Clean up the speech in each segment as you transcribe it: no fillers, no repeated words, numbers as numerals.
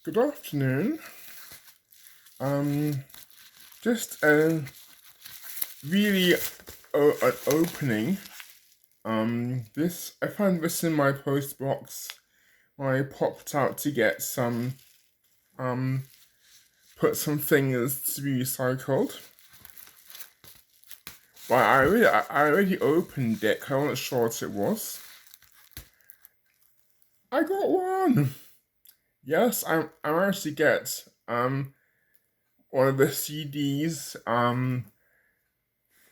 Good afternoon. Just a really an opening. This I found this in my post box when I popped out to get some put some things to be recycled. But I already opened it 'cause I wasn't sure what it was. I got one. Yes, I managed to get one of the CDs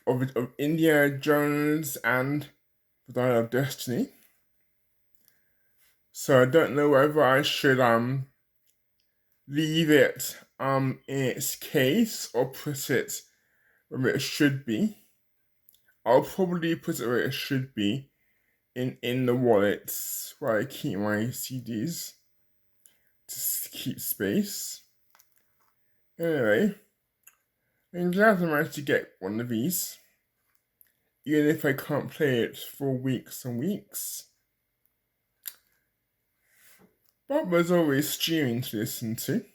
of Indiana Jones and the Dial of Destiny. So I don't know whether I should leave it in its case or put it where it should be. I'll probably put it where it should be in the wallet where I keep my CDs to keep space. Anyway, I'm glad I managed to get one of these, even if I can't play it for weeks and weeks. But there's always streaming to listen to.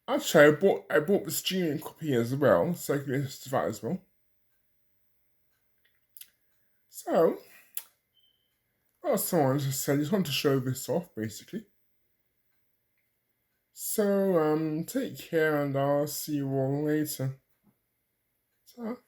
Actually, I bought the streaming copy as well, so I can listen to that as well. So, well, someone just said, I just want to show this off, basically. So, take care, and I'll see you all later. So,